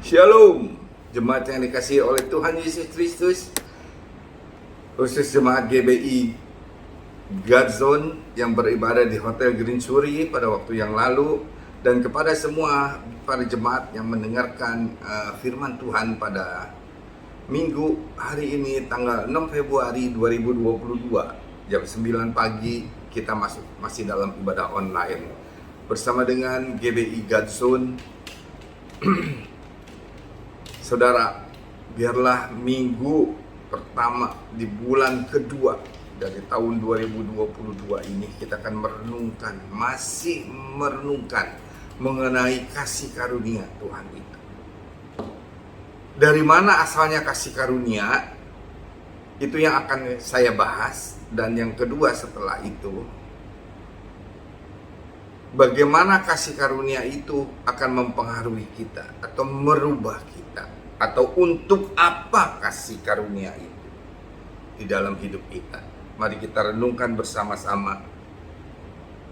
Shalom, jemaat yang dikasihi oleh Tuhan Yesus Kristus, khusus jemaat GBI God Zone yang beribadah di Hotel Green Suri pada waktu yang lalu, dan kepada semua para jemaat yang mendengarkan firman Tuhan pada minggu hari ini tanggal 6 Februari 2022 jam 9 pagi. Kita masih dalam ibadah online bersama dengan GBI God Zone. Saudara, biarlah minggu pertama di bulan kedua dari tahun 2022 ini kita akan masih merenungkan mengenai kasih karunia Tuhan itu. Dari mana asalnya kasih karunia? Itu yang akan saya bahas. Dan yang kedua setelah itu, bagaimana kasih karunia itu akan mempengaruhi kita atau merubah kita. Atau untuk apa kasih karunia itu di dalam hidup kita. Mari kita renungkan bersama-sama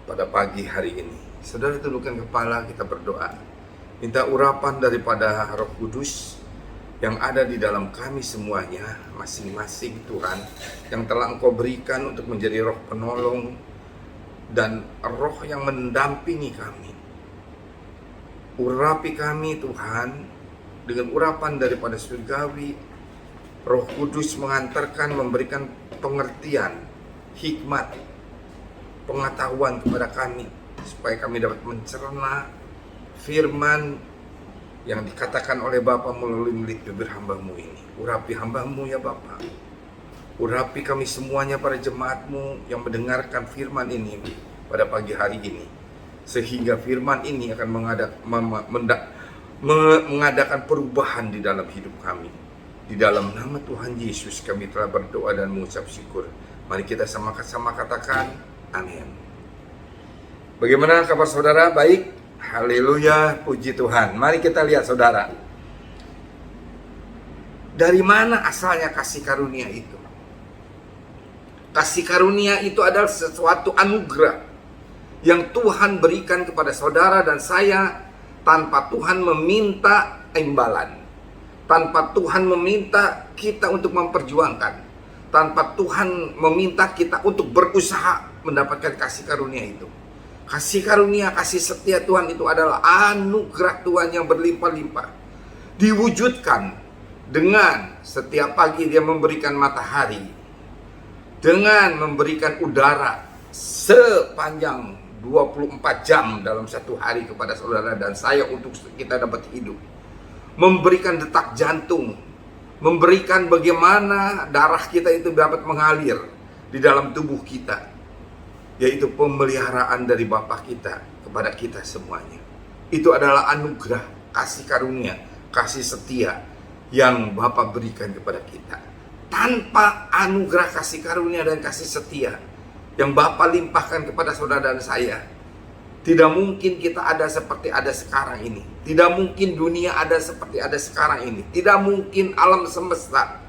pada pagi hari ini. Saudara, tundukkan kepala, kita berdoa. Minta urapan daripada Roh Kudus yang ada di dalam kami semuanya, masing-masing Tuhan, yang telah Engkau berikan untuk menjadi roh penolong dan roh yang mendampingi kami. Urapi kami Tuhan dengan urapan daripada surgawi. Roh Kudus mengantarkan, memberikan pengertian, hikmat, pengetahuan kepada kami, supaya kami dapat mencerna firman yang dikatakan oleh Bapa melalui bibir hamba-Mu ini. Urapi hamba-Mu ya Bapa. Urapi kami semuanya para jemaat-Mu yang mendengarkan firman ini pada pagi hari ini, sehingga firman ini akan mengadakan perubahan di dalam hidup kami. Di dalam nama Tuhan Yesus kami telah berdoa dan mengucap syukur. Mari kita sama-sama katakan amin. Bagaimana kabar saudara? Baik? Haleluya, puji Tuhan. Mari kita lihat saudara, dari mana asalnya kasih karunia itu? Kasih karunia itu adalah sesuatu anugerah yang Tuhan berikan kepada saudara dan saya tanpa Tuhan meminta imbalan, tanpa Tuhan meminta kita untuk memperjuangkan, tanpa Tuhan meminta kita untuk berusaha mendapatkan kasih karunia itu. Kasih karunia, kasih setia Tuhan itu adalah anugerah Tuhan yang berlimpah-limpah, diwujudkan dengan setiap pagi Dia memberikan matahari, dengan memberikan udara sepanjang 24 jam dalam satu hari kepada saudara dan saya untuk kita dapat hidup, memberikan detak jantung, memberikan bagaimana darah kita itu dapat mengalir di dalam tubuh kita, yaitu pemeliharaan dari Bapa kita kepada kita semuanya. Itu adalah anugerah, kasih karunia, kasih setia yang Bapa berikan kepada kita. Tanpa anugerah kasih karunia dan kasih setia yang Bapa limpahkan kepada saudara dan saya, tidak mungkin kita ada seperti ada sekarang ini. Tidak mungkin dunia ada seperti ada sekarang ini. Tidak mungkin alam semesta,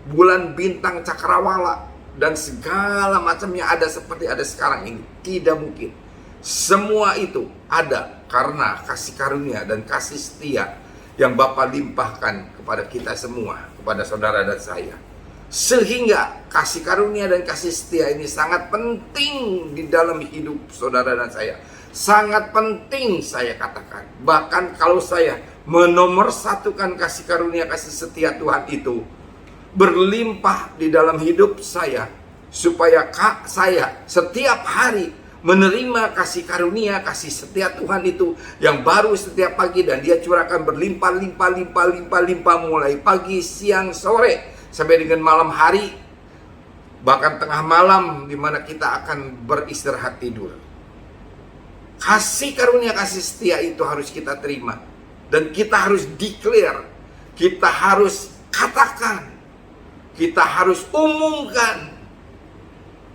bulan, bintang, cakrawala, dan segala macamnya ada seperti ada sekarang ini. Tidak mungkin. Semua itu ada karena kasih karunia dan kasih setia yang Bapa limpahkan kepada kita semua, kepada saudara dan saya. Sehingga kasih karunia dan kasih setia ini sangat penting di dalam hidup saudara dan saya. Sangat penting saya katakan. Bahkan kalau saya menomorsatukan kasih karunia, kasih setia Tuhan itu berlimpah di dalam hidup saya, supaya saya setiap hari menerima kasih karunia, kasih setia Tuhan itu yang baru setiap pagi, dan Dia curahkan berlimpah mulai pagi, siang, sore, sampai dengan malam hari, bahkan tengah malam di mana kita akan beristirahat tidur. Kasih karunia, kasih setia itu harus kita terima, dan kita harus declare, kita harus katakan, kita harus umumkan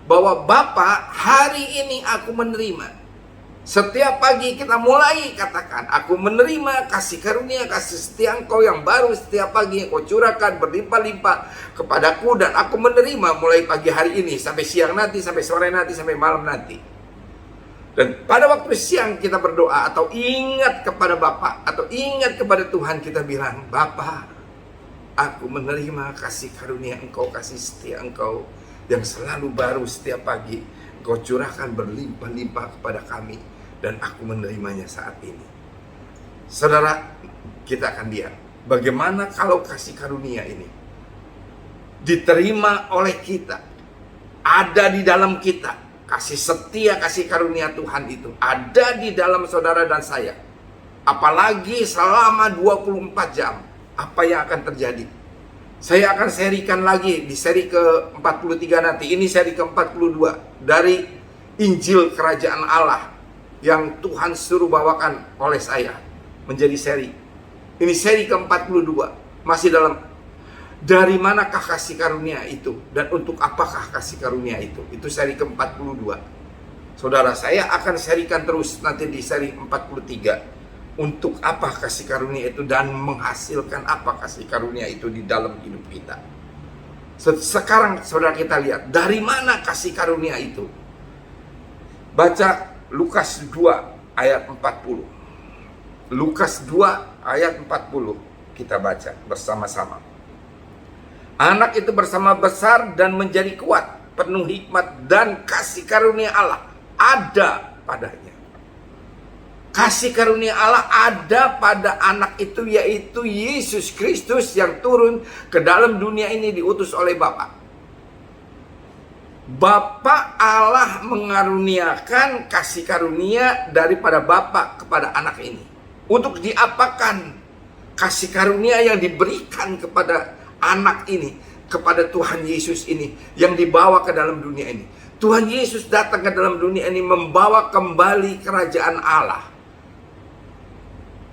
bahwa Bapa, hari ini aku menerima. Setiap pagi kita mulai katakan, aku menerima kasih karunia, kasih setia Engkau yang baru setiap pagi Engkau curahkan berlimpah-limpah kepadaku, dan aku menerima mulai pagi hari ini sampai siang nanti, sampai sore nanti, sampai malam nanti. Dan pada waktu siang kita berdoa atau ingat kepada Bapa atau ingat kepada Tuhan, kita bilang, Bapa, aku menerima kasih karunia Engkau, kasih setia Engkau yang selalu baru setiap pagi. Engkau curahkan berlimpah-limpah kepada kami dan aku menerimanya saat ini. Saudara, kita akan lihat bagaimana kalau kasih karunia ini diterima oleh kita, ada di dalam kita. Kasih setia, kasih karunia Tuhan itu ada di dalam saudara dan saya. Apalagi selama 24 jam, apa yang akan terjadi? Saya akan serikan lagi di seri ke-43 nanti. Ini seri ke-42 dari Injil Kerajaan Allah yang Tuhan suruh bawakan oleh saya menjadi seri. Ini seri ke-42, masih dalam dari manakah kasih karunia itu dan untuk apakah kasih karunia itu. Itu seri ke-42. Saudara, saya akan serikan terus nanti di seri 43. Untuk apa kasih karunia itu dan menghasilkan apa kasih karunia itu di dalam hidup kita. Sekarang saudara, kita lihat dari mana kasih karunia itu. Baca Lukas 2 ayat 40. Lukas 2 ayat 40 kita baca bersama-sama. Anak itu bersama besar dan menjadi kuat, penuh hikmat dan kasih karunia Allah ada padanya. Kasih karunia Allah ada pada anak itu, yaitu Yesus Kristus yang turun ke dalam dunia ini diutus oleh Bapa. Bapa Allah mengaruniakan kasih karunia daripada Bapa kepada anak ini. Untuk diapakan kasih karunia yang diberikan kepada anak ini, kepada Tuhan Yesus ini yang dibawa ke dalam dunia ini. Tuhan Yesus datang ke dalam dunia ini membawa kembali kerajaan Allah.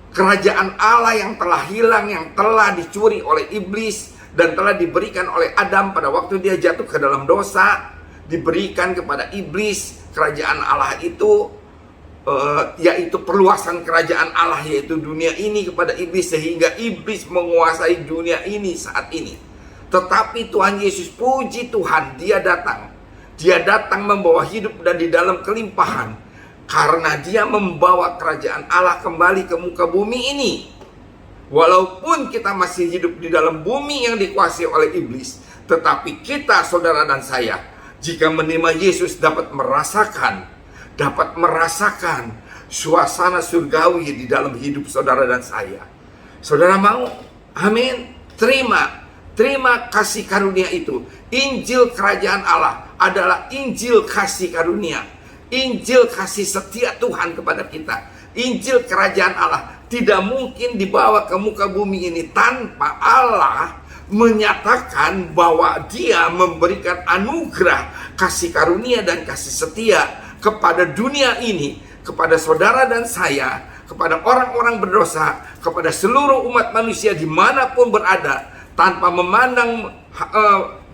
Kerajaan Allah yang telah hilang, yang telah dicuri oleh iblis dan telah diberikan oleh Adam pada waktu dia jatuh ke dalam dosa, diberikan kepada iblis. Kerajaan Allah itu yaitu perluasan kerajaan Allah, yaitu dunia ini, kepada iblis, sehingga iblis menguasai dunia ini saat ini. Tetapi Tuhan Yesus, puji Tuhan, dia datang membawa hidup dan di dalam kelimpahan, karena dia membawa kerajaan Allah kembali ke muka bumi ini. Walaupun kita masih hidup di dalam bumi yang dikuasai oleh iblis, tetapi kita, saudara dan saya, jika menerima Yesus, dapat merasakan suasana surgawi di dalam hidup saudara dan saya. Saudara mau? Amin. Terima kasih karunia itu. Injil Kerajaan Allah adalah Injil kasih karunia, Injil kasih setia Tuhan kepada kita. Injil Kerajaan Allah tidak mungkin dibawa ke muka bumi ini tanpa Allah menyatakan bahwa dia memberikan anugerah kasih karunia dan kasih setia kepada dunia ini, kepada saudara dan saya, kepada orang-orang berdosa, kepada seluruh umat manusia dimanapun berada, tanpa memandang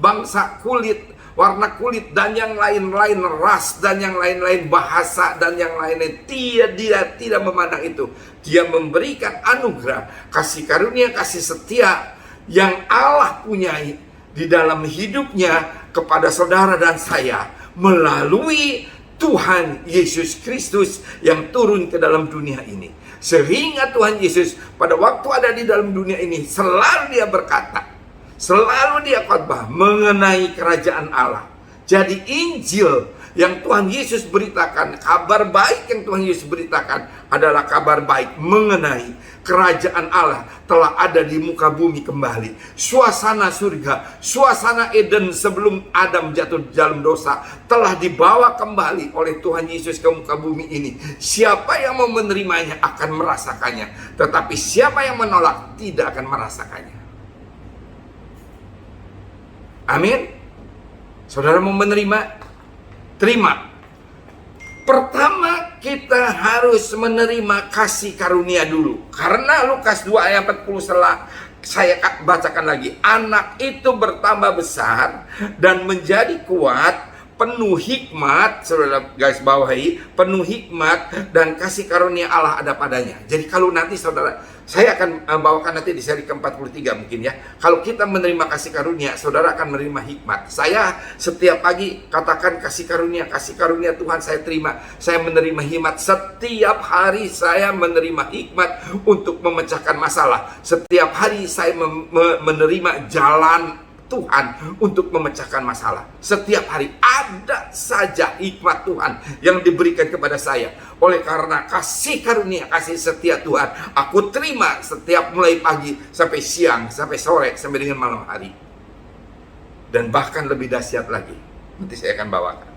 bangsa, kulit, warna kulit, dan yang lain-lain, ras, dan yang lain-lain, bahasa, dan yang lain-lain. Dia tidak memandang itu. Dia memberikan anugerah, kasih karunia, kasih setia yang Allah punyai di dalam hidupnya kepada saudara dan saya melalui Tuhan Yesus Kristus yang turun ke dalam dunia ini. Sehingga Tuhan Yesus pada waktu ada di dalam dunia ini selalu dia berkata, selalu dia khotbah mengenai kerajaan Allah. Jadi Injil yang Tuhan Yesus beritakan, kabar baik yang Tuhan Yesus beritakan adalah kabar baik mengenai kerajaan Allah telah ada di muka bumi kembali. Suasana surga, suasana Eden sebelum Adam jatuh dalam dosa telah dibawa kembali oleh Tuhan Yesus ke muka bumi ini. Siapa yang mau menerimanya akan merasakannya, tetapi siapa yang menolak tidak akan merasakannya. Amin. Saudara mau menerima? Terima. Pertama, kita harus menerima kasih karunia dulu. Karena Lukas 2 ayat 40 saya bacakan lagi. Anak itu bertambah besar dan menjadi kuat, penuh hikmat. Saudara guys bawahi, penuh hikmat dan kasih karunia Allah ada padanya. Jadi kalau nanti saudara Saya akan bawakan nanti di seri ke-43 mungkin ya. Kalau kita menerima kasih karunia, saudara akan menerima hikmat. Saya setiap pagi katakan kasih karunia Tuhan saya terima. Saya menerima hikmat. Setiap hari saya menerima hikmat untuk memecahkan masalah. Setiap hari saya menerima jalan Tuhan untuk memecahkan masalah. Setiap hari ada saja hikmat Tuhan yang diberikan kepada saya. Oleh karena kasih karunia, kasih setia Tuhan, aku terima setiap mulai pagi sampai siang, sampai sore, sampai dengan malam hari. Dan bahkan lebih dahsyat lagi, nanti saya akan bawakan.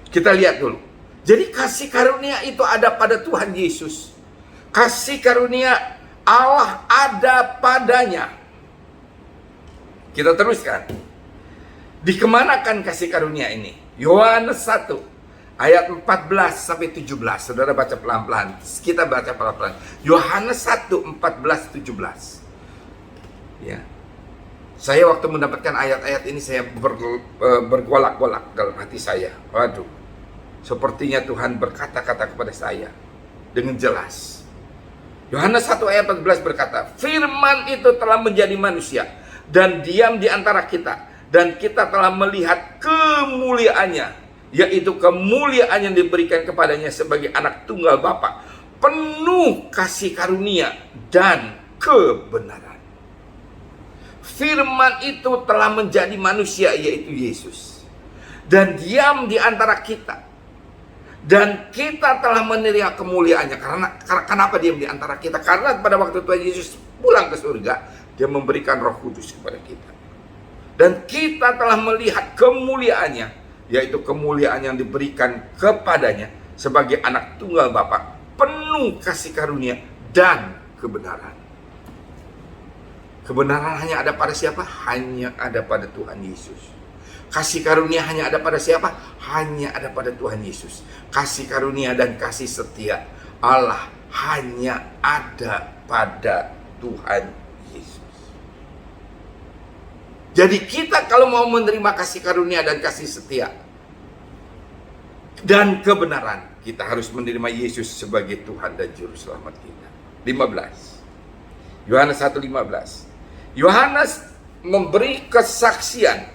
Kita lihat dulu. Jadi kasih karunia itu ada pada Tuhan Yesus. Kasih karunia Allah ada padanya. Kita teruskan. Dikemanakan kasih karunia ini? Yohanes 1 ayat 14 sampai 17. Saudara baca pelan-pelan. Kita baca pelan-pelan. Yohanes 1 14 17. Ya. Saya waktu mendapatkan ayat-ayat ini saya bergolak-golak dalam hati saya. Waduh. Sepertinya Tuhan berkata-kata kepada saya dengan jelas. Yohanes 1 ayat 14 berkata, "Firman itu telah menjadi manusia dan diam di antara kita, dan kita telah melihat kemuliaannya, yaitu kemuliaan yang diberikan kepadanya sebagai anak tunggal Bapa, penuh kasih karunia dan kebenaran." Firman itu telah menjadi manusia, yaitu Yesus, dan diam di antara kita, dan kita telah menerima kemuliaannya. Kenapa diam di antara kita? Karena pada waktu Tuhan Yesus pulang ke surga, Dia memberikan Roh Kudus kepada kita. Dan kita telah melihat kemuliaannya, yaitu kemuliaan yang diberikan kepadanya sebagai anak tunggal Bapa, penuh kasih karunia dan kebenaran. Kebenaran hanya ada pada siapa? Hanya ada pada Tuhan Yesus. Kasih karunia hanya ada pada siapa? Hanya ada pada Tuhan Yesus. Kasih karunia dan kasih setia Allah hanya ada pada Tuhan Yesus. Jadi kita kalau mau menerima kasih karunia dan kasih setia dan kebenaran, kita harus menerima Yesus sebagai Tuhan dan Juru Selamat kita. 15. Yohanes 1:15. Yohanes memberi kesaksian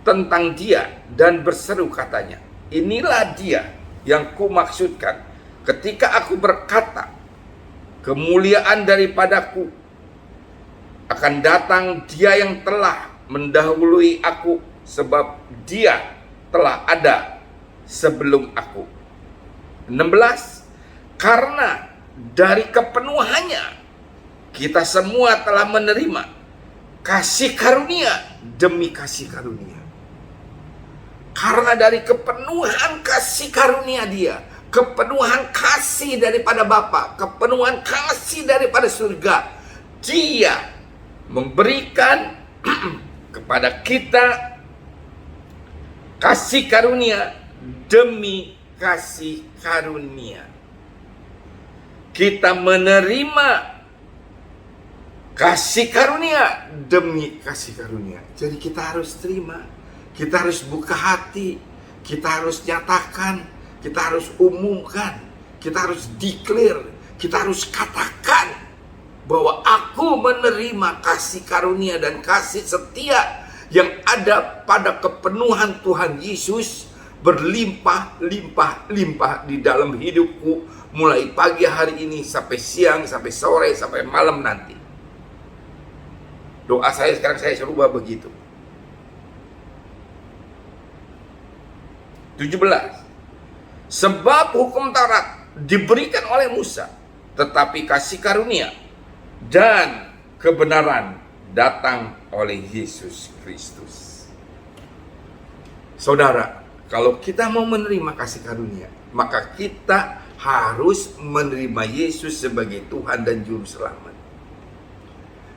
tentang Dia dan berseru katanya, "Inilah Dia yang kumaksudkan ketika aku berkata, kemuliaan daripadaku akan datang Dia yang telah mendahului aku, sebab Dia telah ada sebelum aku." 16. Karena dari kepenuhannya kita semua telah menerima kasih karunia demi kasih karunia. Karena dari kepenuhan kasih karunia Dia, kepenuhan kasih daripada Bapa, kepenuhan kasih daripada surga, Dia memberikan kepada kita kasih karunia demi kasih karunia. Kita menerima kasih karunia demi kasih karunia. Jadi kita harus terima, kita harus buka hati, kita harus nyatakan, kita harus umumkan, kita harus declare, kita harus katakan bahwa aku menerima kasih karunia dan kasih setia yang ada pada kepenuhan Tuhan Yesus berlimpah-limpah di dalam hidupku, mulai pagi hari ini sampai siang, sampai sore, sampai malam nanti. Doa saya sekarang saya rubah begitu. 17. Sebab hukum Taurat diberikan oleh Musa, tetapi kasih karunia dan kebenaran datang oleh Yesus Kristus. Saudara, kalau kita mau menerima kasih karunia, maka kita harus menerima Yesus sebagai Tuhan dan Juru Selamat.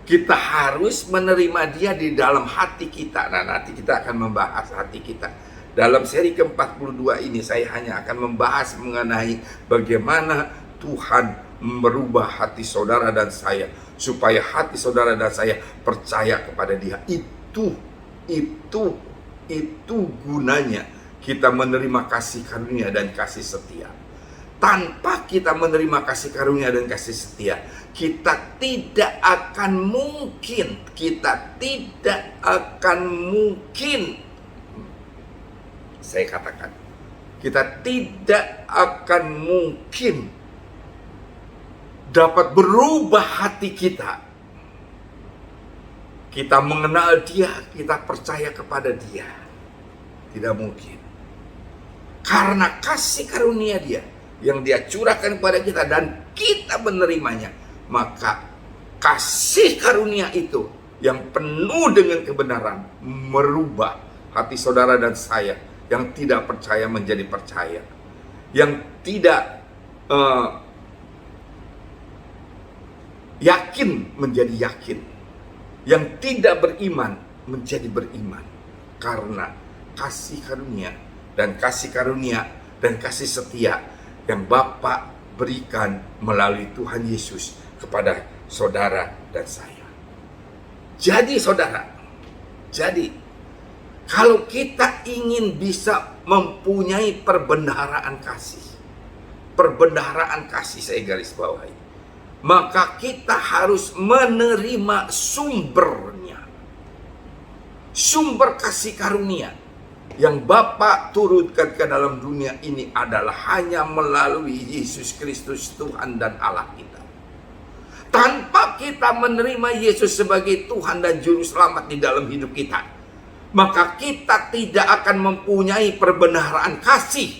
Kita harus menerima Dia di dalam hati kita. Nah, nanti kita akan membahas hati kita. Dalam seri ke-42 ini saya hanya akan membahas mengenai bagaimana Tuhan merubah hati saudara dan saya, supaya hati saudara dan saya percaya kepada Dia. Itu gunanya kita menerima kasih karunia dan kasih setia. Tanpa kita menerima kasih karunia dan kasih setia, kita tidak akan mungkin, saya katakan, kita tidak akan mungkin dapat berubah hati kita. Kita mengenal Dia, kita percaya kepada Dia. Tidak mungkin. Karena kasih karunia Dia yang Dia curahkan kepada kita dan kita menerimanya, maka kasih karunia itu yang penuh dengan kebenaran merubah hati saudara dan saya yang tidak percaya menjadi percaya, yang tidak yakin menjadi yakin, yang tidak beriman menjadi beriman, karena kasih karunia dan kasih setia yang Bapa berikan melalui Tuhan Yesus kepada saudara dan saya. Jadi saudara, kalau kita ingin bisa mempunyai perbendaharaan kasih saya garis bawahi, maka kita harus menerima sumbernya. Sumber kasih karunia yang Bapa turunkan ke dalam dunia ini adalah hanya melalui Yesus Kristus Tuhan dan Allah kita. Tanpa kita menerima Yesus sebagai Tuhan dan Juru Selamat di dalam hidup kita, maka kita tidak akan mempunyai perbendaharaan kasih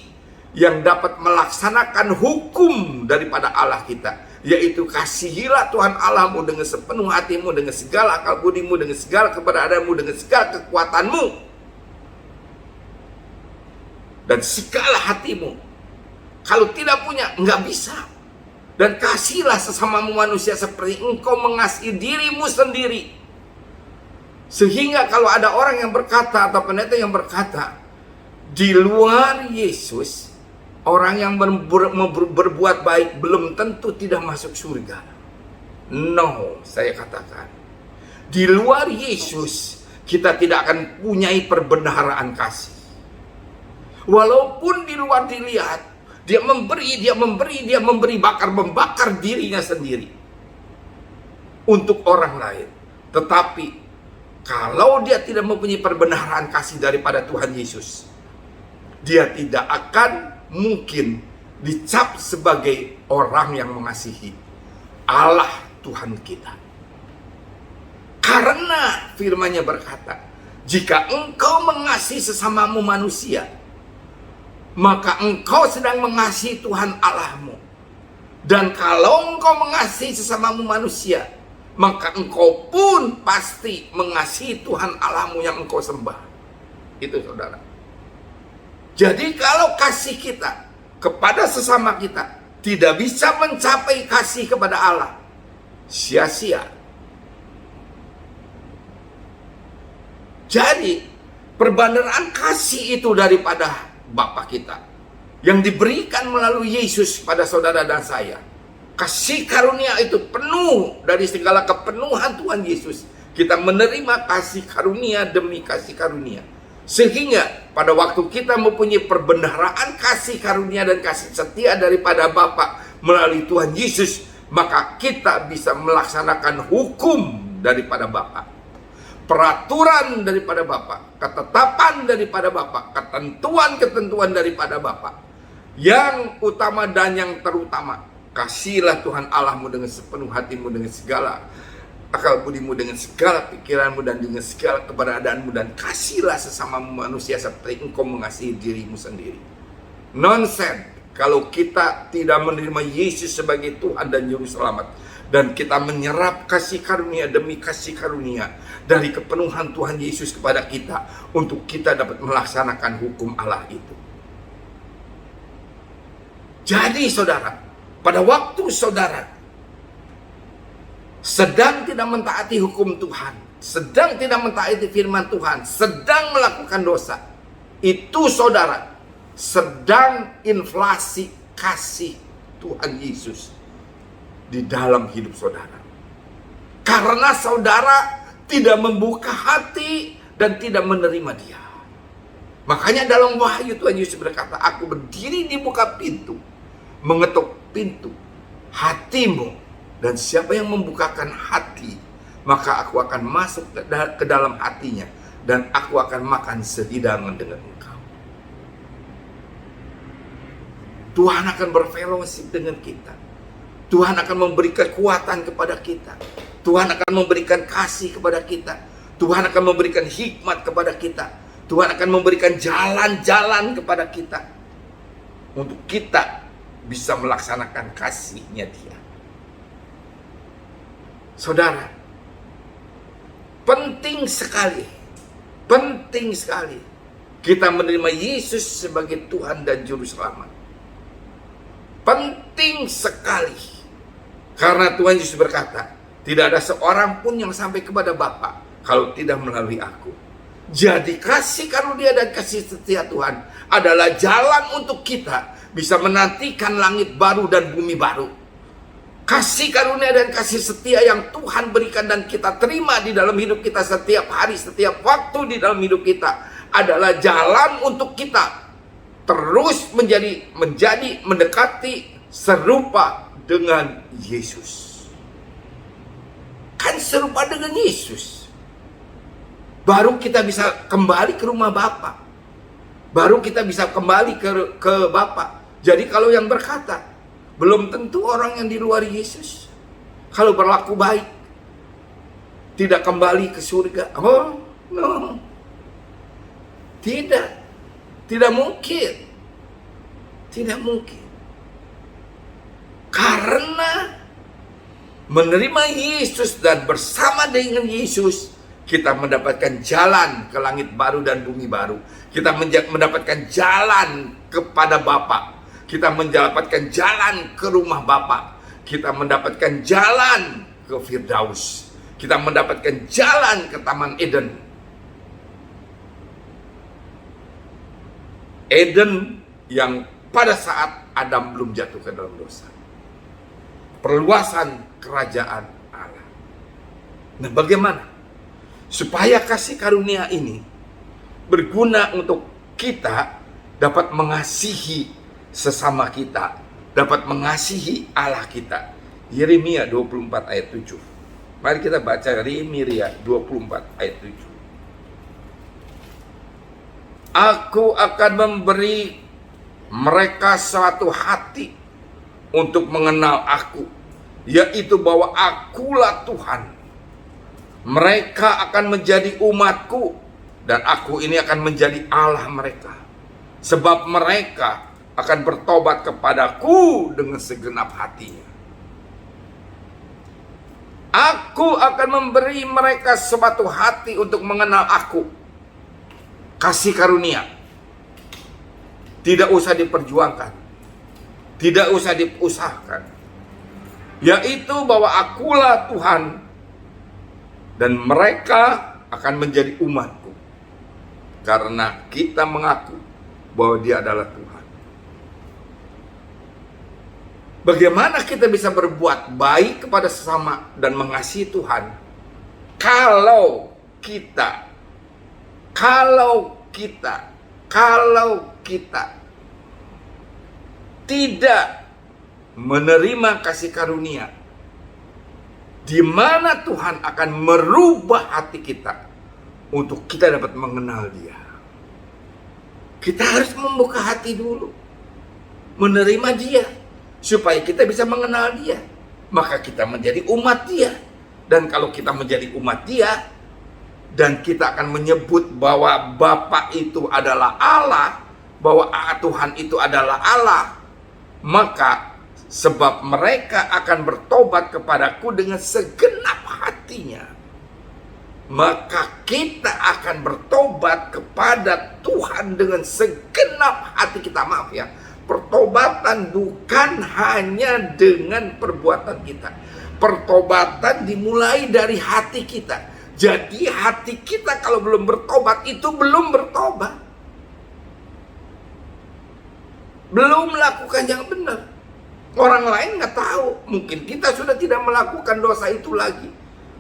yang dapat melaksanakan hukum daripada Allah kita, yaitu kasihilah Tuhan Allahmu dengan sepenuh hatimu, dengan segala akal budimu, dengan segala keberadaanmu, dengan segala kekuatanmu, dan segala hatimu. Kalau tidak punya, nggak bisa. Dan kasihlah sesamamu manusia seperti engkau mengasihi dirimu sendiri. Sehingga kalau ada orang yang berkata atau pendeta yang berkata, di luar Yesus, orang yang berbuat baik belum tentu tidak masuk surga. No, saya katakan, di luar Yesus kita tidak akan punyai perbendaharaan kasih. Walaupun di luar dilihat dia memberi, membakar dirinya sendiri untuk orang lain. Tetapi kalau dia tidak mempunyai perbendaharaan kasih daripada Tuhan Yesus, dia tidak akan mungkin dicap sebagai orang yang mengasihi Allah Tuhan kita. Karena firman-Nya berkata, jika engkau mengasihi sesamamu manusia, maka engkau sedang mengasihi Tuhan Allahmu. Dan kalau engkau mengasihi sesamamu manusia, maka engkau pun pasti mengasihi Tuhan Allahmu yang engkau sembah. Itu saudara. Jadi kalau kasih kita kepada sesama kita tidak bisa mencapai kasih kepada Allah, sia-sia. Jadi perbendaharaan kasih itu daripada Bapa kita yang diberikan melalui Yesus pada saudara dan saya. Kasih karunia itu penuh dari segala kepenuhan Tuhan Yesus. Kita menerima kasih karunia demi kasih karunia. Sehingga pada waktu kita mempunyai perbendaharaan kasih karunia dan kasih setia daripada Bapa melalui Tuhan Yesus, maka kita bisa melaksanakan hukum daripada Bapa, peraturan daripada Bapa, ketetapan daripada Bapa, ketentuan-ketentuan daripada Bapa. Yang utama dan yang terutama, kasihlah Tuhan Allahmu dengan sepenuh hatimu, dengan segala akal budimu, dengan segala pikiranmu, dan dengan segala keberadaanmu, dan kasihlah sesamamu manusia seperti engkau mengasihi dirimu sendiri. Nonsense kalau kita tidak menerima Yesus sebagai Tuhan dan Juru Selamat, dan kita menyerap kasih karunia demi kasih karunia dari kepenuhan Tuhan Yesus kepada kita untuk kita dapat melaksanakan hukum Allah itu. Jadi saudara, pada waktu saudara sedang tidak mentaati hukum Tuhan, sedang tidak mentaati firman Tuhan, sedang melakukan dosa, itu saudara sedang inflasi kasih Tuhan Yesus di dalam hidup saudara. Karena saudara tidak membuka hati dan tidak menerima Dia. Makanya dalam Wahyu Tuhan Yesus berkata, aku berdiri di muka pintu. mengetuk pintu hatimu, dan siapa yang membukakan hati, maka aku akan masuk ke dalam hatinya, dan aku akan makan sehidangan dengan engkau. Tuhan akan berfellowship dengan kita. Tuhan akan memberi kekuatan kepada kita. Tuhan akan memberikan kasih kepada kita. Tuhan akan memberikan hikmat kepada kita. Tuhan akan memberikan jalan-jalan kepada kita, untuk kita bisa melaksanakan kasih-Nya Dia. Saudara, penting sekali kita menerima Yesus sebagai Tuhan dan Juru Selamat. Penting sekali, karena Tuhan Yesus berkata, tidak ada seorang pun yang sampai kepada Bapa kalau tidak melalui aku. Jadi kasih karunia dan kasih setia Tuhan adalah jalan untuk kita bisa menantikan langit baru dan bumi baru. Kasih karunia dan kasih setia yang Tuhan berikan dan kita terima di dalam hidup kita setiap hari, setiap waktu di dalam hidup kita, adalah jalan untuk kita terus mendekati serupa dengan Yesus. Kan serupa dengan Yesus, baru kita bisa kembali ke rumah Bapa. Baru kita bisa kembali ke Bapa. Jadi kalau yang berkata, belum tentu orang yang di luar Yesus, kalau berlaku baik, tidak kembali ke surga. Oh, no. Tidak mungkin. Tidak mungkin. Karena menerima Yesus dan bersama dengan Yesus, kita mendapatkan jalan ke langit baru dan bumi baru. Kita mendapatkan jalan kepada Bapa. Kita mendapatkan jalan ke rumah Bapa. Kita mendapatkan jalan ke Firdaus. Kita mendapatkan jalan ke Taman Eden. Eden yang pada saat Adam belum jatuh ke dalam dosa. Perluasan kerajaan Allah. Nah, bagaimana supaya kasih karunia ini berguna untuk kita dapat mengasihi sesama kita, dapat mengasihi Allah kita? Yeremia 24 ayat 7. Mari kita baca Yeremia 24 ayat 7. Aku akan memberi mereka suatu hati untuk mengenal aku, yaitu bahwa akulah Tuhan. Mereka akan menjadi umatku, dan aku ini akan menjadi Allah mereka. Sebab mereka akan bertobat kepadaku dengan segenap hatinya. Aku akan memberi mereka suatu hati untuk mengenal aku. Kasih karunia tidak usah diperjuangkan, tidak usah diusahakan, yaitu bahwa akulah Tuhan, dan mereka akan menjadi umatku, karena kita mengaku bahwa Dia adalah Tuhan. Bagaimana kita bisa berbuat baik kepada sesama dan mengasihi Tuhan kalau kita tidak menerima kasih karunia, di mana Tuhan akan merubah hati kita untuk kita dapat mengenal Dia. Kita harus membuka hati dulu, menerima Dia, supaya kita bisa mengenal Dia. Maka kita menjadi umat Dia. Dan kalau kita menjadi umat Dia, dan kita akan menyebut bahwa Bapa itu adalah Allah, bahwa Tuhan itu adalah Allah, maka sebab mereka akan bertobat kepadaku dengan segenap hatinya, maka kita akan bertobat kepada Tuhan dengan segenap hati kita. Maaf ya, pertobatan bukan hanya dengan perbuatan kita. Pertobatan dimulai dari hati kita. Jadi hati kita kalau belum bertobat itu belum bertobat, belum melakukan yang benar. Orang lain nggak tahu, mungkin kita sudah tidak melakukan dosa itu lagi,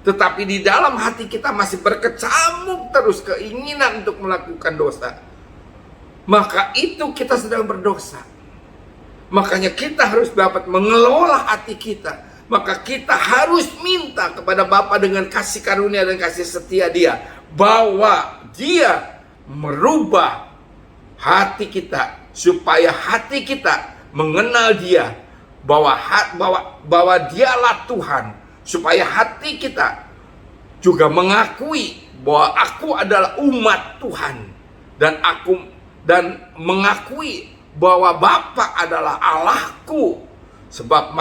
tetapi di dalam hati kita masih berkecamuk terus keinginan untuk melakukan dosa. Maka itu kita sedang berdosa. Makanya kita harus dapat mengelola hati kita. Maka kita harus minta kepada Bapa dengan kasih karunia dan kasih setia Dia, bahwa Dia merubah hati kita, supaya hati kita mengenal Dia, bahwa Dialah Tuhan, supaya hati kita juga mengakui bahwa aku adalah umat Tuhan, dan mengakui bahwa Bapa adalah Allahku, sebab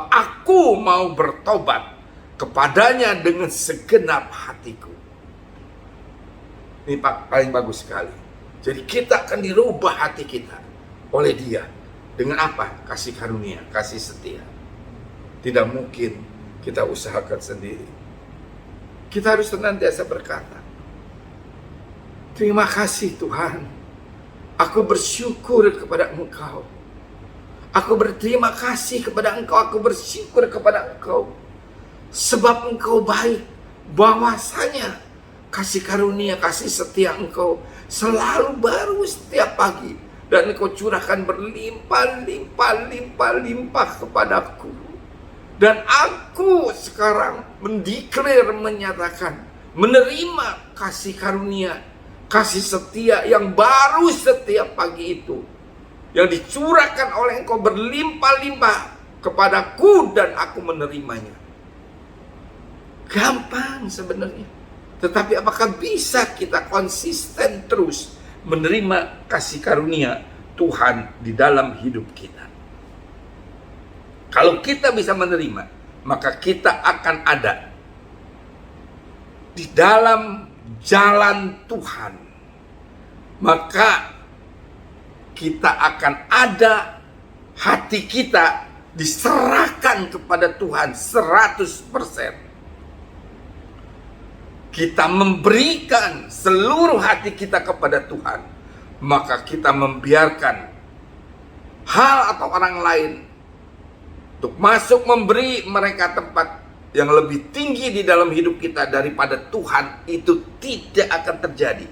aku mau bertobat kepadanya dengan segenap hatiku. Ini paling bagus sekali. Jadi kita akan dirubah hati kita oleh Dia. Dengan apa? Kasih karunia, kasih setia. Tidak mungkin kita usahakan sendiri. Kita harus senantiasa berkata, terima kasih Tuhan, aku bersyukur kepada Engkau. Aku berterima kasih kepada Engkau, aku bersyukur kepada Engkau. Sebab Engkau baik, bahwasanya kasih karunia, kasih setia Engkau selalu baru setiap pagi. Dan Engkau curahkan berlimpah-limpah kepadaku. Dan aku sekarang menyatakan, menerima kasih karunia, kasih setia yang baru setiap pagi itu, yang dicurahkan oleh Engkau berlimpah-limpah kepadaku, dan aku menerimanya. Gampang sebenarnya. Tetapi apakah bisa kita konsisten terus menerima kasih karunia Tuhan di dalam hidup kita? Kalau kita bisa menerima, maka kita akan ada di dalam jalan Tuhan. Maka kita akan ada, hati kita diserahkan kepada Tuhan 100%. Kita memberikan seluruh hati kita kepada Tuhan, maka kita membiarkan hal atau orang lain untuk masuk memberi mereka tempat yang lebih tinggi di dalam hidup kita daripada Tuhan, itu tidak akan terjadi.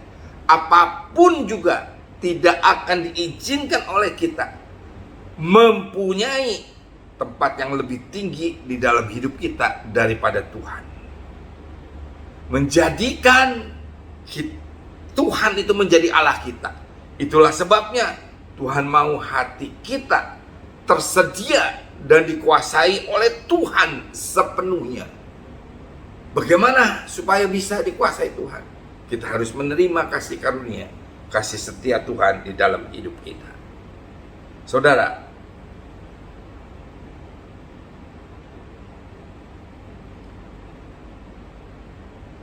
Apapun juga tidak akan diizinkan oleh kita mempunyai tempat yang lebih tinggi di dalam hidup kita daripada Tuhan. Menjadikan Tuhan itu menjadi Allah kita. Itulah sebabnya Tuhan mau hati kita tersedia dan dikuasai oleh Tuhan sepenuhnya. Bagaimana supaya bisa dikuasai Tuhan? Kita harus menerima kasih karunia, kasih setia Tuhan di dalam hidup kita. Saudara,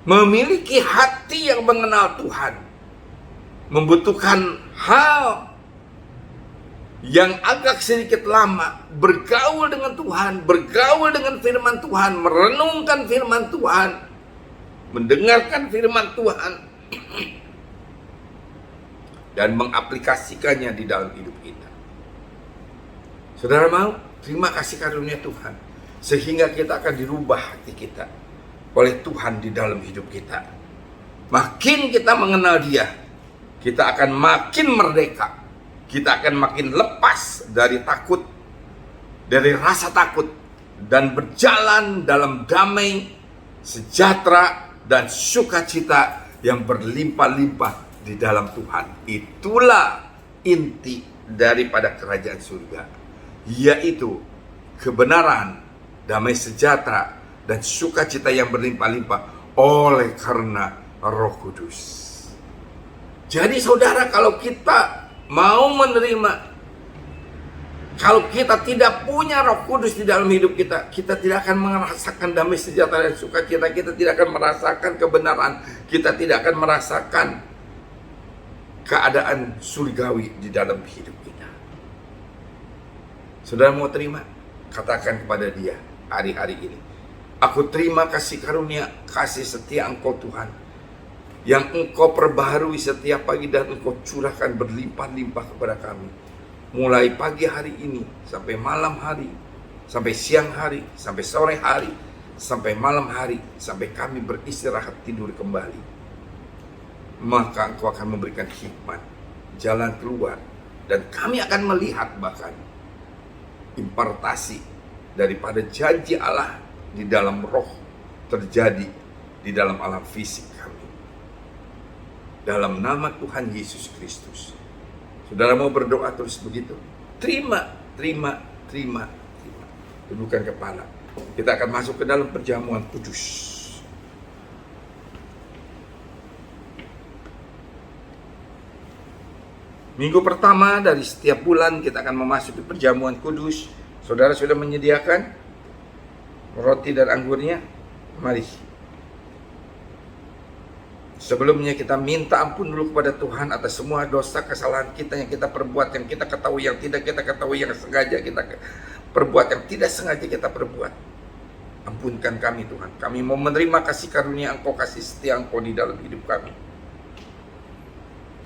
memiliki hati yang mengenal Tuhan membutuhkan hal yang agak sedikit lama, bergaul dengan Tuhan, bergaul dengan firman Tuhan, merenungkan firman Tuhan, mendengarkan firman Tuhan, dan mengaplikasikannya di dalam hidup kita. Saudara mau terima kasih karunia Tuhan, sehingga kita akan dirubah hati kita oleh Tuhan di dalam hidup kita. Makin kita mengenal Dia, kita akan makin merdeka. Kita akan makin lepas dari takut, dari rasa takut, dan berjalan dalam damai, sejahtera, dan sukacita yang berlimpah-limpah di dalam Tuhan. Itulah inti daripada kerajaan surga, yaitu kebenaran, damai sejahtera, dan sukacita yang berlimpah-limpah oleh karena Roh Kudus. Jadi saudara, kalau kita mau menerima, kalau kita tidak punya Roh Kudus di dalam hidup kita, kita tidak akan merasakan damai sejahtera dan sukacita, kita tidak akan merasakan kebenaran, kita tidak akan merasakan keadaan surgawi di dalam hidup kita. Saudara mau terima? Katakan kepada Dia hari-hari ini, aku terima kasih karunia, kasih setia Engkau Tuhan, yang Engkau perbaharui setiap pagi dan Engkau curahkan berlimpah-limpah kepada kami. Mulai pagi hari ini, sampai malam hari, sampai siang hari, sampai sore hari, sampai malam hari, sampai kami beristirahat tidur kembali. Maka Engkau akan memberikan hikmat, jalan keluar, Dan kami akan melihat bahkan impartasi daripada janji Allah di dalam roh terjadi di dalam alam fisik kami. Dalam nama Tuhan Yesus Kristus. Saudara mau berdoa terus begitu? Terima. Tundukkan kepala. Kita akan masuk ke dalam perjamuan kudus. Minggu pertama dari setiap bulan kita akan memasuki perjamuan kudus. Saudara sudah menyediakan roti dan anggurnya? Mari. Sebelumnya kita minta ampun dulu kepada Tuhan atas semua dosa kesalahan kita yang kita perbuat, yang kita ketahui, yang tidak kita ketahui, yang sengaja kita perbuat, yang tidak sengaja kita perbuat. Ampunkan kami Tuhan. Kami mau menerima kasih karunia Engkau, kasih setia Engkau di dalam hidup kami.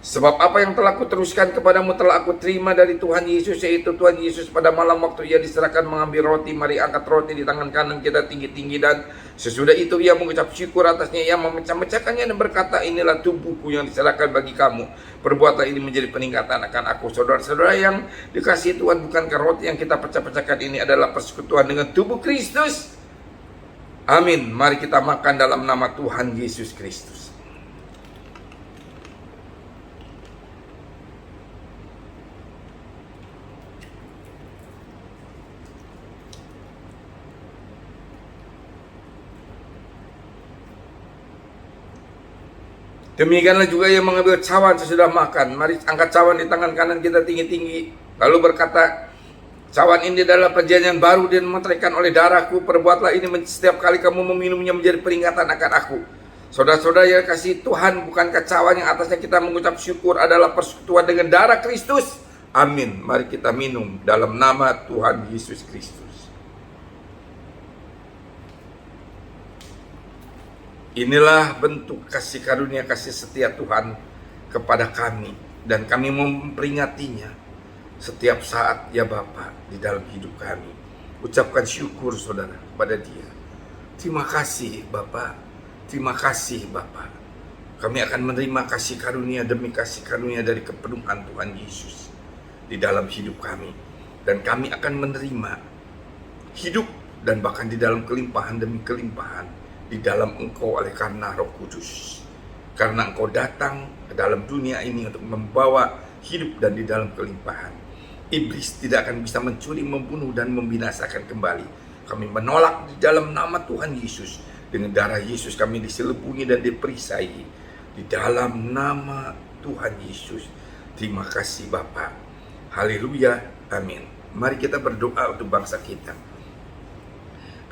Sebab apa yang telah kuteruskan kepadamu telah aku terima dari Tuhan Yesus, yaitu Tuhan Yesus pada malam waktu ia diserahkan mengambil roti, mari angkat roti di tangan kanan kita tinggi-tinggi, dan sesudah itu ia mengucap syukur atasnya, ia memecah-mecahkannya dan berkata, inilah tubuhku yang diserahkan bagi kamu, perbuatlah ini menjadi peningkatan akan aku. Saudara-saudara yang dikasihi Tuhan, bukankah roti yang kita pecah-pecahkan ini adalah persekutuan dengan tubuh Kristus? Amin. Mari kita makan dalam nama Tuhan Yesus Kristus. Demikianlah juga yang mengambil cawan sesudah makan. Mari angkat cawan di tangan kanan kita tinggi-tinggi. Lalu berkata, cawan ini adalah perjanjian baru dan dimeteraikan oleh darahku. Perbuatlah ini setiap kali kamu meminumnya menjadi peringatan akan aku. Saudara-saudara yang kasih Tuhan, bukankah cawan yang atasnya kita mengucap syukur adalah persekutuan dengan darah Kristus? Amin. Mari kita minum dalam nama Tuhan Yesus Kristus. Inilah bentuk kasih karunia, kasih setia Tuhan kepada kami, dan kami memperingatinya setiap saat ya Bapa di dalam hidup kami. Ucapkan syukur saudara kepada Dia. Terima kasih Bapa, terima kasih Bapa. Kami akan menerima kasih karunia demi kasih karunia dari kepenuhan Tuhan Yesus di dalam hidup kami, dan kami akan menerima hidup dan bahkan di dalam kelimpahan demi kelimpahan di dalam Engkau oleh karena Roh Kudus. Karena Engkau datang ke dalam dunia ini untuk membawa hidup dan di dalam kelimpahan. Iblis tidak akan bisa mencuri, membunuh, dan membinasakan kembali. Kami menolak di dalam nama Tuhan Yesus. Dengan darah Yesus kami diselubungi dan diperisai. Di dalam nama Tuhan Yesus. Terima kasih Bapa. Haleluya. Amin. Mari kita berdoa untuk bangsa kita.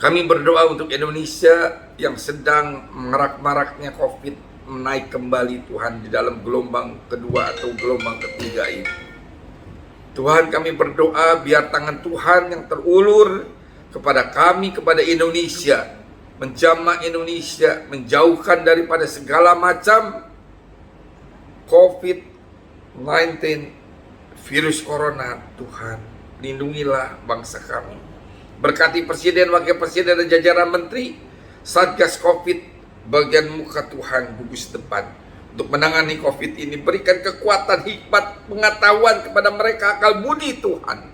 Kami berdoa untuk Indonesia yang sedang marak-maraknya COVID menaik kembali Tuhan di dalam gelombang kedua atau gelombang ketiga ini. Tuhan, kami berdoa biar tangan Tuhan yang terulur kepada kami, kepada Indonesia, menjamah Indonesia, menjauhkan daripada segala macam COVID-19, virus corona. Tuhan, lindungilah bangsa kami. Berkati Presiden, Wakil Presiden, dan jajaran Menteri, Satgas COVID, bagian muka Tuhan, gugus depan. Untuk menangani COVID ini, berikan kekuatan, hikmat, pengetahuan kepada mereka, akal budi Tuhan.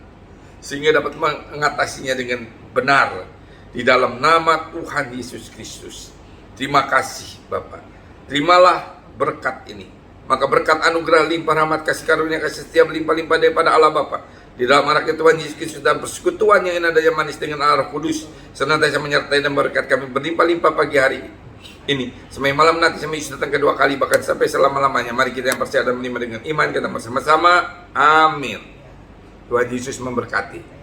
Sehingga dapat mengatasinya dengan benar. Di dalam nama Tuhan Yesus Kristus. Terima kasih Bapak. Terimalah berkat ini. Maka berkat anugerah, limpah rahmat, kasih karunia, kasih setia berlimpah-limpah daripada Allah Bapa, di dalam anaknya Tuhan Yesus Kristus, dan persekutuan yang indah dan yang manis dengan Allah Roh Kudus senantiasa menyertai dan berkat kami berlimpah-limpah pagi hari ini sampai malam nanti, sampai Yesus datang kedua kali, bahkan sampai selama-lamanya. Mari kita yang percaya dan menerima dengan iman kita bersama-sama. Amin. Tuhan Yesus memberkati.